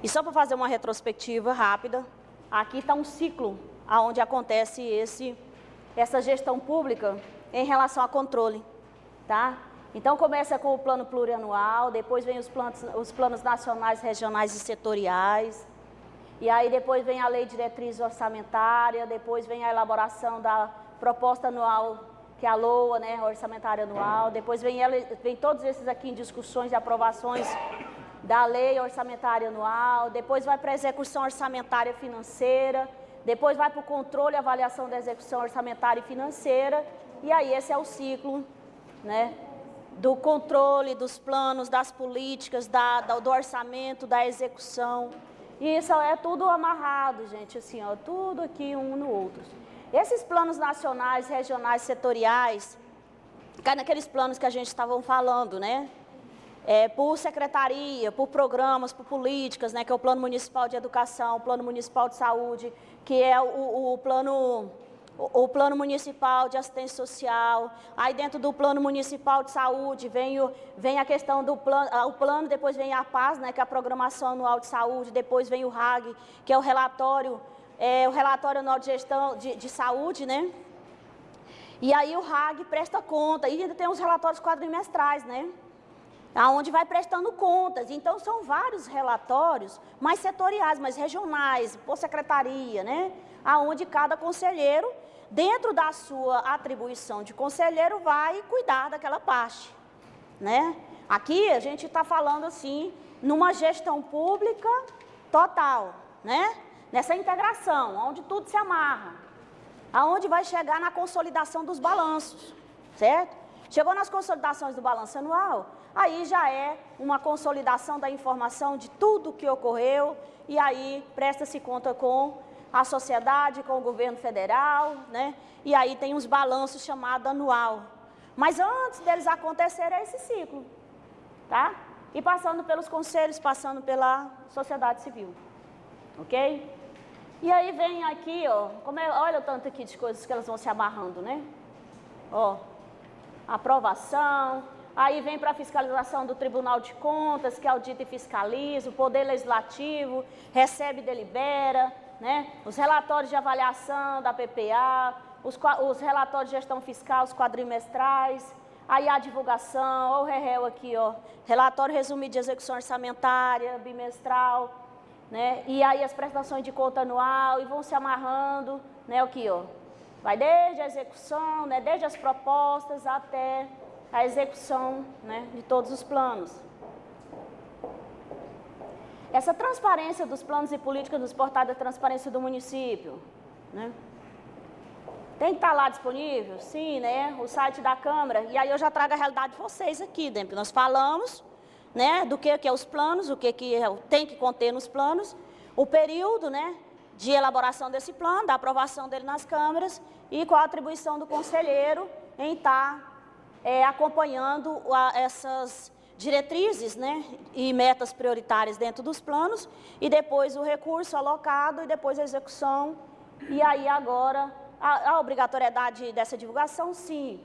E só para fazer uma retrospectiva rápida, aqui está um ciclo onde acontece essa gestão pública em relação a controle, tá? Então começa com o plano plurianual, depois vem os planos nacionais, regionais e setoriais, e aí depois vem a lei de diretriz orçamentária, depois vem a elaboração da proposta anual, que é a LOA, né, orçamentária anual, depois vem todos esses aqui em discussões e aprovações da lei orçamentária anual, depois vai para a execução orçamentária financeira, depois vai para o controle e avaliação da execução orçamentária e financeira, e aí esse é o ciclo, né, do controle dos planos, das políticas, do orçamento, da execução. E isso é tudo amarrado, gente, assim, ó, tudo aqui um no outro. Esses planos nacionais, regionais, setoriais, cai naqueles planos que a gente estava falando, né? Por secretaria, por programas, por políticas, né? Que é o Plano Municipal de Educação, o Plano Municipal de Saúde, que é o Plano Municipal de Assistência Social. Aí dentro do Plano Municipal de Saúde vem a questão do plano, depois vem a PAS, né? Que é a Programação Anual de Saúde, depois vem o RAG, que é o relatório anual de gestão de saúde, né? E aí o RAG presta conta, e ainda tem os relatórios quadrimestrais, né? Aonde vai prestando contas. Então são vários relatórios, mais setoriais, mais regionais, por secretaria, né? Aonde cada conselheiro, dentro da sua atribuição de conselheiro, vai cuidar daquela parte, né? Aqui a gente está falando assim, numa gestão pública total, né? Nessa integração, onde tudo se amarra, aonde vai chegar na consolidação dos balanços, certo? Chegou nas consolidações do balanço anual, aí já é uma consolidação da informação de tudo o que ocorreu, e aí presta-se conta com a sociedade, com o governo federal, né? E aí tem os balanços chamados anual. Mas antes deles acontecerem é esse ciclo, tá? E passando pelos conselhos, passando pela sociedade civil, ok? E aí vem aqui, ó, olha o tanto aqui de coisas que elas vão se amarrando, né? Ó, aprovação, aí vem para a fiscalização do Tribunal de Contas, que audita e fiscaliza, o Poder Legislativo recebe e delibera, né? Os relatórios de avaliação da PPA, os relatórios de gestão fiscal, os quadrimestrais, aí a divulgação, ó, o REREL aqui, ó, relatório resumido de execução orçamentária, bimestral, né? E aí as prestações de conta anual, e vão se amarrando, né? Aqui, ó, vai desde a execução, né? Desde as propostas até a execução, né? De todos os planos. Essa transparência dos planos e políticas nos portais da transparência do município, né? Tem que estar lá disponível? Sim, né? O site da Câmara. E aí eu já trago a realidade de vocês aqui, né? Porque nós falamos, né? Do que é os planos, o que tem que conter nos planos, o período, né? De elaboração desse plano, da aprovação dele nas câmaras e qual a atribuição do conselheiro em estar acompanhando essas diretrizes, né, e metas prioritárias dentro dos planos, e depois o recurso alocado e depois a execução. E aí agora, a obrigatoriedade dessa divulgação, sim.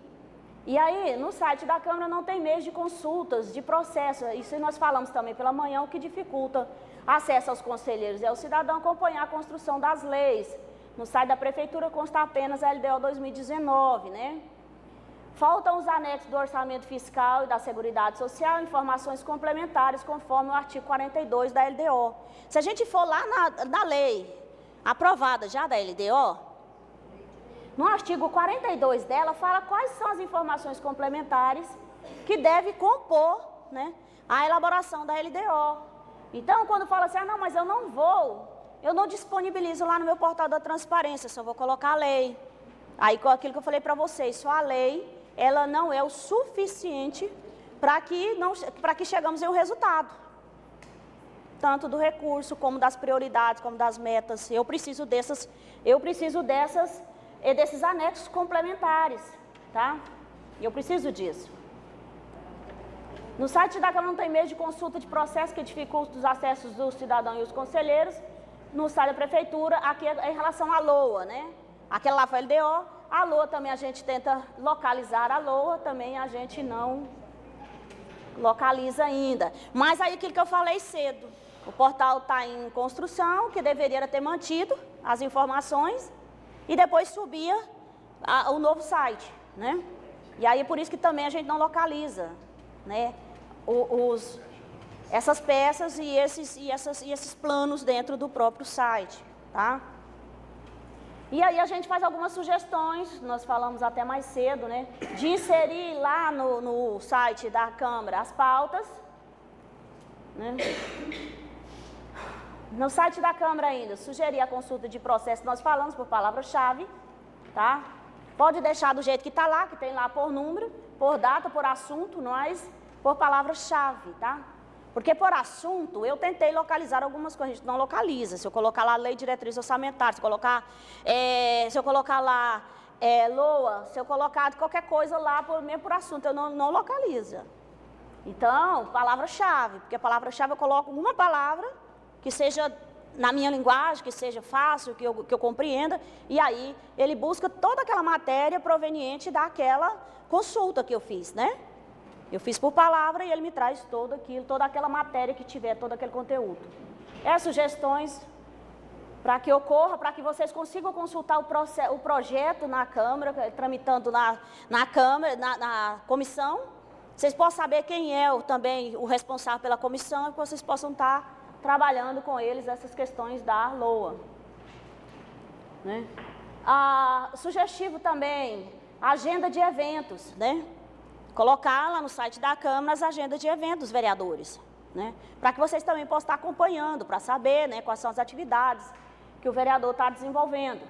E aí, no site da Câmara não tem meios de consultas, de processo, isso nós falamos também pela manhã, o que dificulta acesso aos conselheiros é o cidadão acompanhar a construção das leis. No site da Prefeitura consta apenas a LDO 2019, né? Faltam os anexos do orçamento fiscal e da Seguridade Social, informações complementares, conforme o artigo 42 da LDO. Se a gente for lá na lei aprovada já da LDO, no artigo 42 dela, fala quais são as informações complementares que devem compor, né, a elaboração da LDO. Então, quando fala assim, não, mas eu não disponibilizo lá no meu portal da transparência, só vou colocar a lei. Aí, com aquilo que eu falei para vocês, só a lei, ela não é o suficiente para que chegamos em um resultado. Tanto do recurso, como das prioridades, como das metas. Eu preciso desses anexos complementares, tá? Eu preciso disso. No site da Câmara não tem meio de consulta de processo que dificulta os acessos do cidadão e os conselheiros. No site da Prefeitura, aqui é em relação à LOA, né? Aquela lá foi a LDO. A LOA também a gente tenta localizar, a LOA também a gente não localiza ainda. Mas aí aquilo que eu falei cedo, O portal está em construção, que deveria ter mantido as informações e depois subia o novo site, né? E aí por isso que também a gente não localiza, né, essas peças e esses planos dentro do próprio site, tá? E aí a gente faz algumas sugestões, nós falamos até mais cedo, né, de inserir lá no site da Câmara as pautas, né? No site da Câmara ainda, sugerir a consulta de processo, nós falamos por palavra-chave, tá? Pode deixar do jeito que está lá, que tem lá por número, por data, por assunto, nós por palavra-chave, tá? Porque por assunto, eu tentei localizar algumas coisas, a gente não localiza. Se eu colocar lá lei de diretriz orçamentária, se eu colocar lá LOA, se eu colocar qualquer coisa lá, mesmo por assunto, eu não localiza. Então, palavra-chave, porque a palavra-chave eu coloco uma palavra que seja na minha linguagem, que seja fácil, que eu compreenda, e aí ele busca toda aquela matéria proveniente daquela consulta que eu fiz, né? Eu fiz por palavra e ele me traz tudo aquilo, toda aquela matéria que tiver, todo aquele conteúdo. Sugestões para que ocorra, para que vocês consigam consultar o projeto na Câmara, tramitando na Câmara, na comissão. Vocês possam saber quem é também o responsável pela comissão e que vocês possam estar trabalhando com eles essas questões da LOA. Né? Sugestivo também, agenda de eventos, né? Colocar lá no site da Câmara as agendas de eventos dos vereadores, né? Para que vocês também possam estar acompanhando, para saber, né, quais são as atividades que o vereador está desenvolvendo.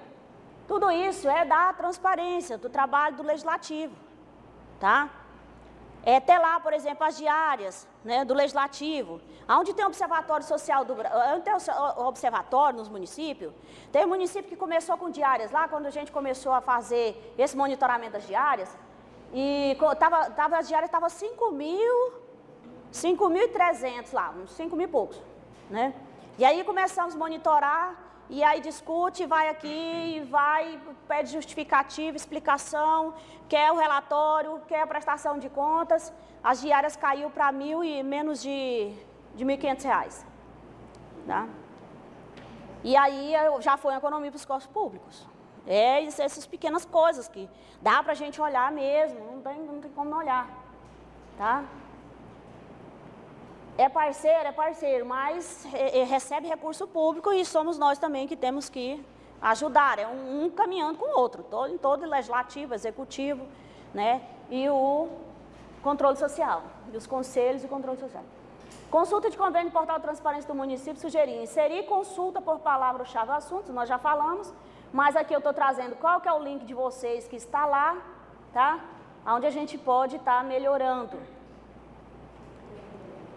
Tudo isso é da transparência do trabalho do Legislativo, tá? Ter lá, por exemplo, as diárias, né, do Legislativo, onde tem observatório social, onde tem observatório nos municípios. Tem município que começou com diárias lá, quando a gente começou a fazer esse monitoramento das diárias, e as diárias estavam 5.300 lá, uns 5.000 e poucos, né? E aí começamos a monitorar, e aí discute, vai aqui, pede justificativa, explicação, quer o relatório, quer a prestação de contas. As diárias caiu para menos de R$1.500, tá? E aí já foi uma economia para os cofres públicos. Essas pequenas coisas que dá para a gente olhar mesmo, não tem como não olhar, tá? É parceiro, mas recebe recurso público e somos nós também que temos que ajudar. É um caminhando com o outro, em todo legislativo, executivo, né? E o controle social, e os conselhos e controle social. Consulta de convênio do portal de transparência do município, sugerir inserir consulta por palavra-chave assuntos, nós já falamos, mas aqui eu estou trazendo qual que é o link de vocês que está lá, tá? Onde a gente pode estar melhorando.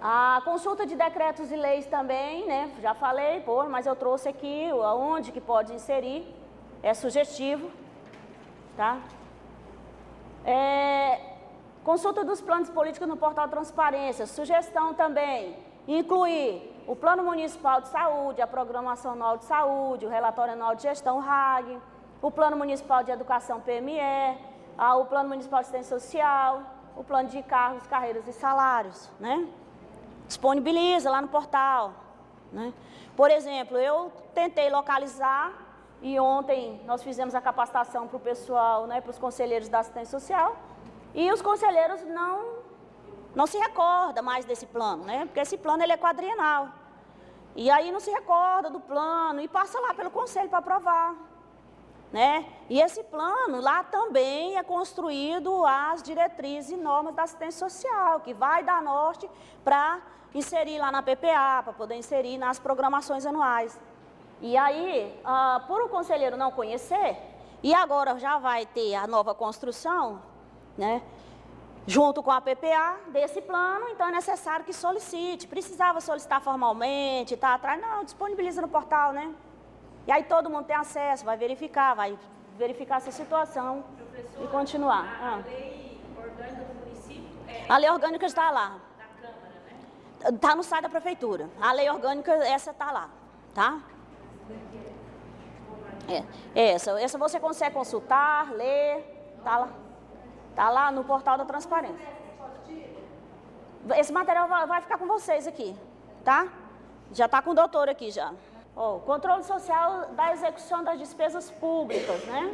A consulta de decretos e leis também, né? Já falei, mas eu trouxe aqui aonde que pode inserir, é sugestivo, tá? Consulta dos planos políticos no portal Transparência, sugestão também, incluir o Plano Municipal de Saúde, a Programação Anual de Saúde, o Relatório Anual de Gestão RAG, o Plano Municipal de Educação PME, o Plano Municipal de Assistência Social, o Plano de Cargos, Carreiras e Salários, né? Disponibiliza lá no portal, né? Por exemplo, eu tentei localizar e ontem nós fizemos a capacitação para o pessoal, né, para os conselheiros da assistência social, e os conselheiros não se recordam mais desse plano, né? Porque esse plano ele é quadrienal. E aí não se recorda do plano e passa lá pelo conselho para aprovar, né? E esse plano lá também é construído as diretrizes e normas da assistência social, que vai dar norte para inserir lá na PPA, para poder inserir nas programações anuais. E aí, por o conselheiro não conhecer, e agora já vai ter a nova construção, né, junto com a PPA desse plano, então é necessário que solicite. Precisava solicitar formalmente, tá atrás, não, disponibiliza no portal, né? E aí todo mundo tem acesso, vai verificar essa situação. Professora, e continuar. A lei orgânica do município a lei orgânica está lá. Da Câmara, né? Está no site da Prefeitura. A lei orgânica, essa está lá, tá? Essa você consegue consultar, ler, tá lá. Está lá no portal da transparência. Esse material vai ficar com vocês aqui, tá? Já está com o doutor aqui já. Ó, controle social da execução das despesas públicas, né?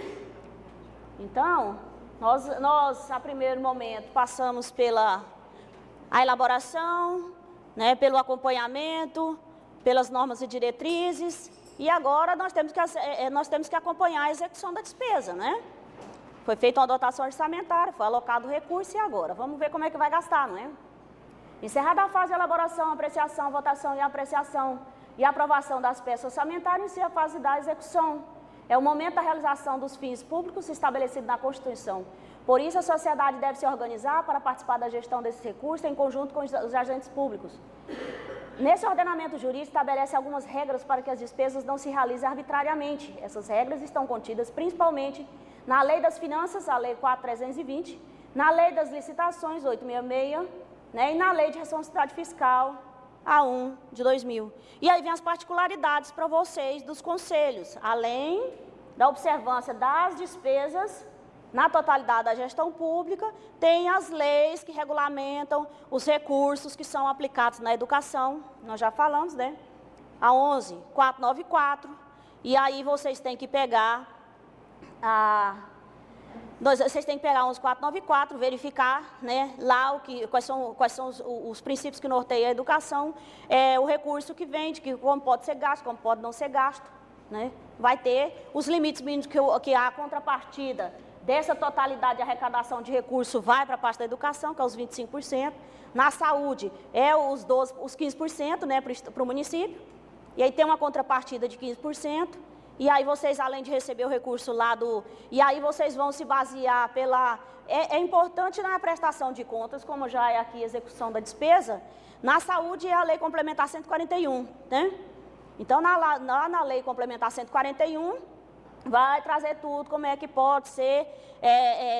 Então, nós a primeiro momento, passamos pela a elaboração, né, pelo acompanhamento, pelas normas e diretrizes, e agora nós temos que acompanhar a execução da despesa, né? Foi feita uma dotação orçamentária, foi alocado recurso, e agora? Vamos ver como é que vai gastar, não é? Encerrada a fase de elaboração, apreciação, votação e apreciação e aprovação das peças orçamentárias, inicia a fase da execução. É o momento da realização dos fins públicos estabelecido na Constituição. Por isso, a sociedade deve se organizar para participar da gestão desses recursos em conjunto com os agentes públicos. Nesse ordenamento jurídico, estabelece algumas regras para que as despesas não se realizem arbitrariamente. Essas regras estão contidas principalmente na Lei das Finanças, a Lei 4.320, na Lei das Licitações, 866, né, e na Lei de Responsabilidade Fiscal, a 1 de 2000. E aí vem as particularidades para vocês dos conselhos, além da observância das despesas na totalidade da gestão pública, tem as leis que regulamentam os recursos que são aplicados na educação, nós já falamos, né? A 11.494, e aí vocês têm que pegar vocês têm que pegar 11.494, verificar, né, lá quais são os princípios que norteiam a educação, o recurso que vem, como pode ser gasto, como pode não ser gasto, né? Vai ter os limites mínimos que a contrapartida dessa totalidade de arrecadação de recurso vai para a parte da educação, que é os 25%. Na saúde, os 15%, né, para o município. E aí tem uma contrapartida de 15%. E aí vocês, além de receber o recurso lá e aí vocês vão se basear pela... É importante na prestação de contas, como já é aqui a execução da despesa, na saúde é a Lei Complementar 141, né? Então, na Lei Complementar 141, vai trazer tudo, como é que pode ser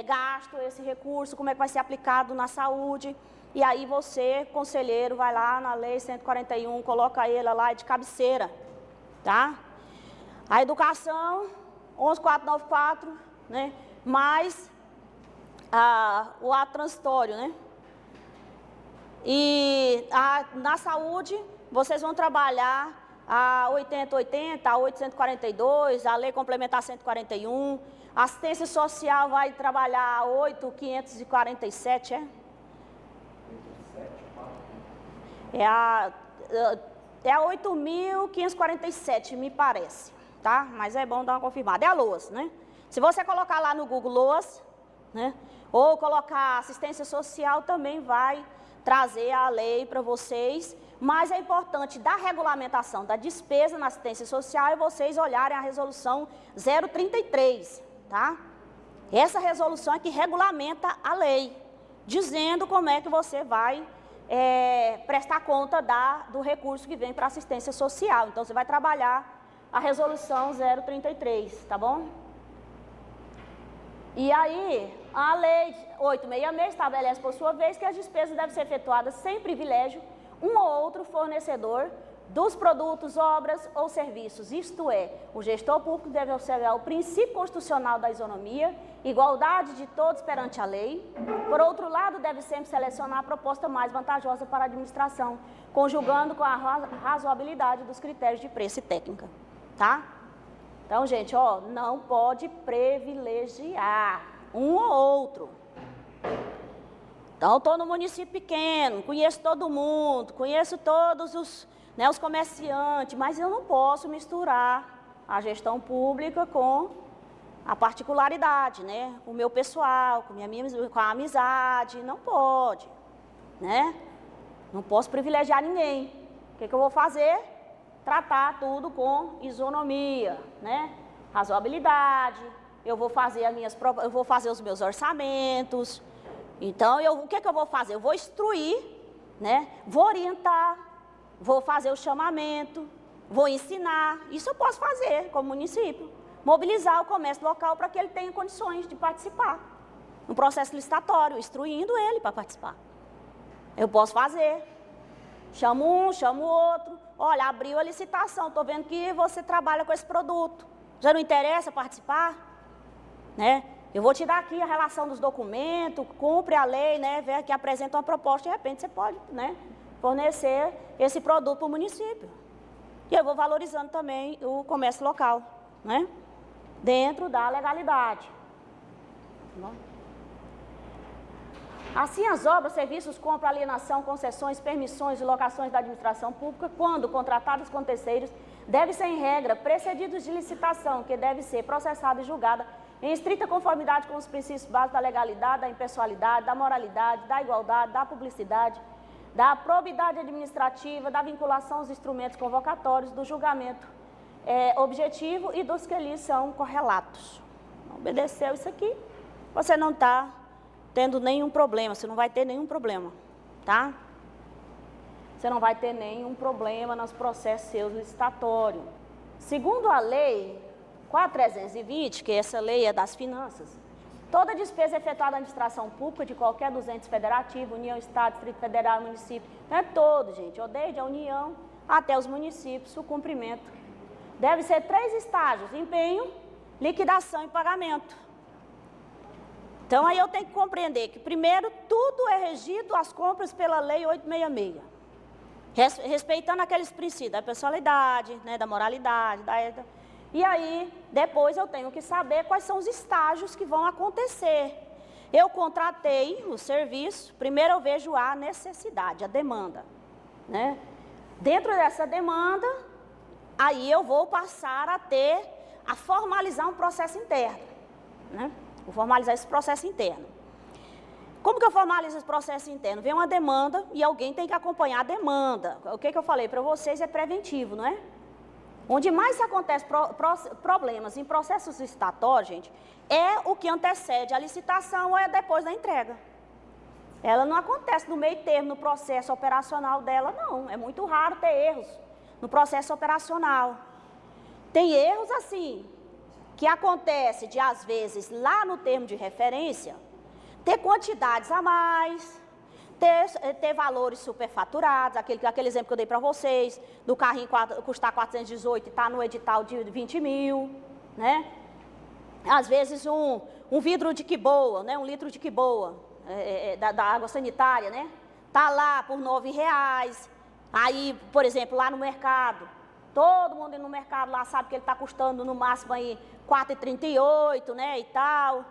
gasto esse recurso, como é que vai ser aplicado na saúde. E aí você, conselheiro, vai lá na Lei 141, coloca ela lá de cabeceira, tá? A educação, 11.494, né? Mais o ato transitório, né? E na saúde, vocês vão trabalhar a 8080, a 842, a Lei Complementar 141. Assistência social vai trabalhar a 8.547, é a 8.547, me parece, tá? Mas é bom dar uma confirmada. É a LOAS, né? Se você colocar lá no Google LOAS, né? Ou colocar assistência social, também vai trazer a lei para vocês. Mas é importante da regulamentação da despesa na assistência social e vocês olharem a resolução 033, tá? Essa resolução é que regulamenta a lei, dizendo como é que você vai prestar conta do recurso que vem para assistência social. Então, você vai trabalhar a resolução 033, tá bom? E aí, a lei 866 estabelece, por sua vez, que as despesas devem ser efetuadas sem privilégio um ou outro fornecedor dos produtos, obras ou serviços. Isto é, o gestor público deve observar o princípio constitucional da isonomia, igualdade de todos perante a lei. Por outro lado, deve sempre selecionar a proposta mais vantajosa para a administração, conjugando com a razoabilidade dos critérios de preço e técnica, tá? Então, gente, ó, não pode privilegiar um ou outro. Então, estou no município pequeno, conheço todo mundo, conheço todos os comerciantes, mas eu não posso misturar a gestão pública com a particularidade, né? Com o meu pessoal, com a amizade, não pode, né? Não posso privilegiar ninguém. O que eu vou fazer? Tratar tudo com isonomia, né? Razoabilidade, eu vou fazer os meus orçamentos. Então, o que eu vou fazer? Eu vou instruir, né? Vou orientar, vou fazer o chamamento, vou ensinar. Isso eu posso fazer como município. Mobilizar o comércio local para que ele tenha condições de participar. Um processo licitatório, instruindo ele para participar. Eu posso fazer. Chamo um, chamo o outro. Olha, abriu a licitação, estou vendo que você trabalha com esse produto. Já não interessa participar? Né? Eu vou te dar aqui a relação dos documentos, cumpre a lei, né? Vê que apresenta uma proposta, de repente você pode, né, fornecer esse produto para o município. E eu vou valorizando também o comércio local, né? Dentro da legalidade. Tá bom? Assim, as obras, serviços, compra, alienação, concessões, permissões e locações da administração pública, quando contratadas com terceiros, devem ser, em regra, precedidos de licitação, que deve ser processada e julgada em estrita conformidade com os princípios básicos da legalidade, da impessoalidade, da moralidade, da igualdade, da publicidade, da probidade administrativa, da vinculação aos instrumentos convocatórios, do julgamento objetivo e dos que lhes são correlatos. Obedeceu isso aqui, você não está tendo nenhum problema, você não vai ter nenhum problema, tá? Você não vai ter nenhum problema nos processos seus licitatórios. Segundo a lei 4.320, que essa lei é das finanças, toda despesa efetuada na administração pública de qualquer dos entes federativos, União, Estado, Distrito Federal, município, não é todo, gente, desde a União até os municípios, o cumprimento. Deve ser 3 estágios: empenho, liquidação e pagamento. Então, aí eu tenho que compreender que, primeiro, tudo é regido as compras pela Lei 866, respeitando aqueles princípios da pessoalidade, né, da moralidade, da ética. E aí, depois eu tenho que saber quais são os estágios que vão acontecer. Eu contratei o serviço, primeiro eu vejo a necessidade, a demanda, né? Dentro dessa demanda, aí eu vou passar a formalizar um processo interno, né? Vou formalizar esse processo interno. Como que eu formalizo esse processo interno? Vem uma demanda e alguém tem que acompanhar a demanda. O que eu falei para vocês é preventivo, não é? Onde mais acontece problemas em processos licitatórios, gente, é o que antecede a licitação ou é depois da entrega. Ela não acontece no meio termo, no processo operacional dela, não. É muito raro ter erros no processo operacional. Tem erros assim, que acontece de, às vezes, lá no termo de referência, ter quantidades a mais, ter valores superfaturados, aquele exemplo que eu dei para vocês, do carrinho custar 418 e está no edital de 20 mil, né? Às vezes um vidro de quiboa, né? 1 litro de quiboa, da água sanitária, né? Está lá por R$9. Aí, por exemplo, lá no mercado, todo mundo no mercado lá sabe que ele está custando no máximo aí R$4,38, né, e tal.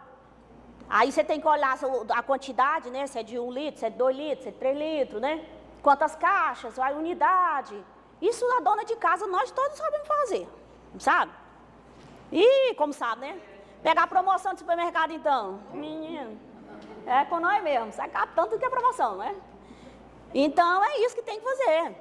Aí você tem que olhar a quantidade, né, se é de 1 litro, se é de 2 litros, se é de 3 litros, né? Quantas caixas, a unidade. Isso a dona de casa, nós todos sabemos fazer, sabe? E como sabe, né? Pegar a promoção do supermercado então, menino, é com nós mesmo, sacar tanto que é promoção, né? Então é isso que tem que fazer.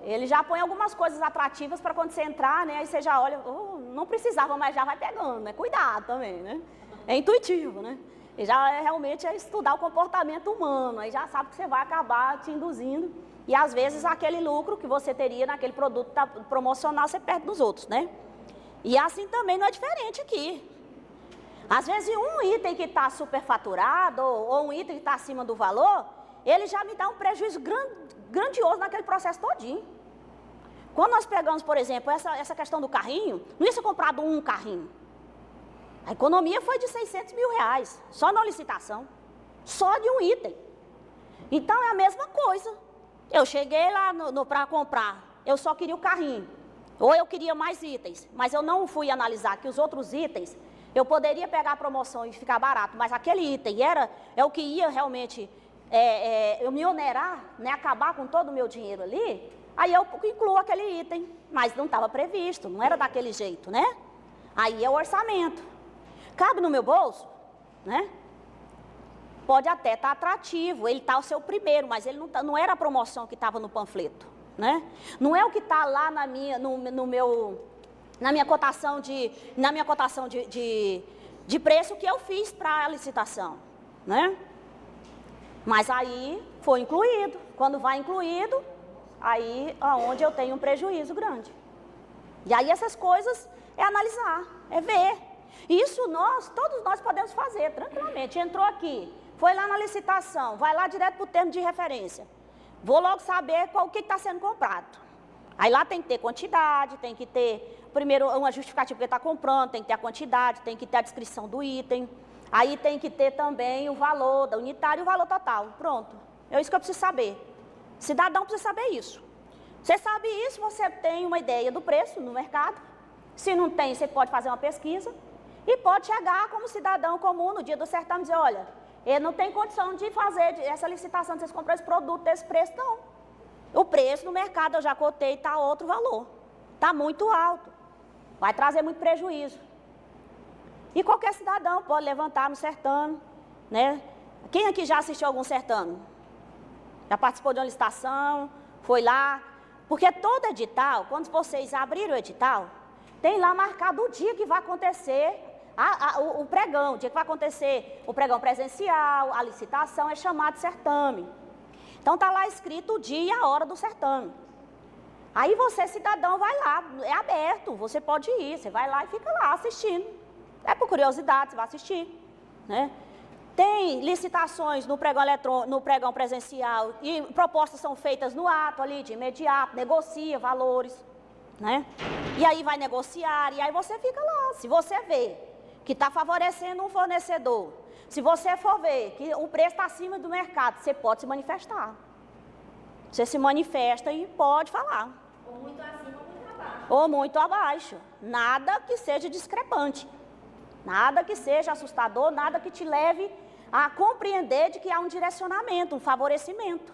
Ele já põe algumas coisas atrativas para quando você entrar, né? Aí você já olha, não precisava, mas já vai pegando, né? Cuidado também, né? É intuitivo, né? E já realmente é estudar o comportamento humano, aí já sabe que você vai acabar te induzindo. E às vezes aquele lucro que você teria naquele produto promocional, você perde dos outros, né? E assim também não é diferente aqui. Às vezes um item que está superfaturado ou um item que está acima do valor, ele já me dá um prejuízo grandioso naquele processo todinho. Quando nós pegamos, por exemplo, essa questão do carrinho, não ia ser comprado um carrinho. A economia foi de R$600 mil, só na licitação, só de um item. Então é a mesma coisa. Eu cheguei lá para comprar, eu só queria o carrinho, ou eu queria mais itens, mas eu não fui analisar que os outros itens, eu poderia pegar a promoção e ficar barato, mas aquele item é o que ia realmente eu me onerar, né, acabar com todo o meu dinheiro ali, aí eu incluo aquele item, mas não estava previsto, não era daquele jeito, né? Aí é o orçamento. Cabe no meu bolso, né? Pode até estar atrativo, ele está o seu primeiro, mas ele não era a promoção que estava no panfleto, né? Não é o que está lá na minha cotação de preço que eu fiz para a licitação, né? Mas aí foi incluído. Quando vai incluído, aí é onde eu tenho um prejuízo grande. E aí essas coisas é analisar, é ver. Isso todos nós podemos fazer tranquilamente. Entrou aqui, foi lá na licitação, vai lá direto para o termo de referência. Vou logo saber o que está sendo comprado. Aí lá tem que ter quantidade, tem que ter, primeiro, uma justificativa que está comprando, tem que ter a quantidade, tem que ter a descrição do item. Aí tem que ter também o valor da unitária e o valor total. Pronto. É isso que eu preciso saber. Cidadão precisa saber isso. Você sabe isso, você tem uma ideia do preço no mercado. Se não tem, você pode fazer uma pesquisa e pode chegar como cidadão comum no dia do certame e dizer, olha, ele não tem condição de fazer essa licitação, de vocês comprar esse produto desse preço, não. O preço no mercado, eu já cotei, está outro valor. Está muito alto. Vai trazer muito prejuízo. E qualquer cidadão pode levantar no certame, né? Quem aqui já assistiu algum certame? Já participou de uma licitação? Foi lá? Porque todo edital, quando vocês abrirem o edital, tem lá marcado o dia que vai acontecer o pregão, o dia que vai acontecer o pregão presencial, a licitação é chamado de certame. Então está lá escrito o dia e a hora do certame. Aí você, cidadão, vai lá, é aberto, você pode ir, você vai lá e fica lá assistindo. É por curiosidade, você vai assistir, né? Tem licitações no pregão eletrônico, no pregão presencial e propostas são feitas no ato ali, de imediato, negocia valores, né? E aí vai negociar, e aí você fica lá. Se você vê que está favorecendo um fornecedor, se você for ver que o preço está acima do mercado, você pode se manifestar. Você se manifesta e pode falar. Ou muito acima ou muito abaixo. Ou muito abaixo. Nada que seja discrepante. Nada que seja assustador, nada que te leve a compreender de que há um direcionamento, um favorecimento.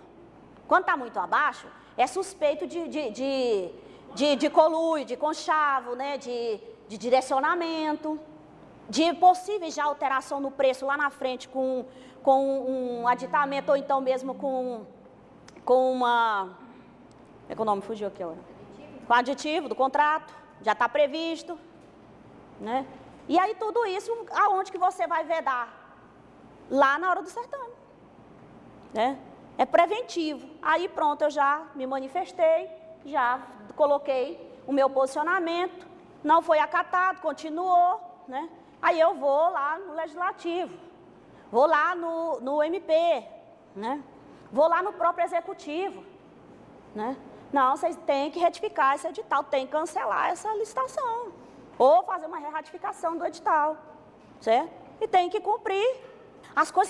Quando está muito abaixo, é suspeito de conluio, de conchavo, né? de direcionamento, de possíveis já alteração no preço lá na frente com um aditamento ou então mesmo com uma... Como é que o nome fugiu aqui agora? Com aditivo do contrato, já está previsto, né? E aí tudo isso, aonde que você vai vedar? Lá na hora do certame, né? É preventivo. Aí pronto, eu já me manifestei, já coloquei o meu posicionamento, não foi acatado, continuou, né? Aí eu vou lá no Legislativo, vou lá no MP, né? Vou lá no próprio Executivo, né? Não, vocês têm que retificar esse edital, tem que cancelar essa licitação. Ou fazer uma ratificação do edital, certo? E tem que cumprir as coisas.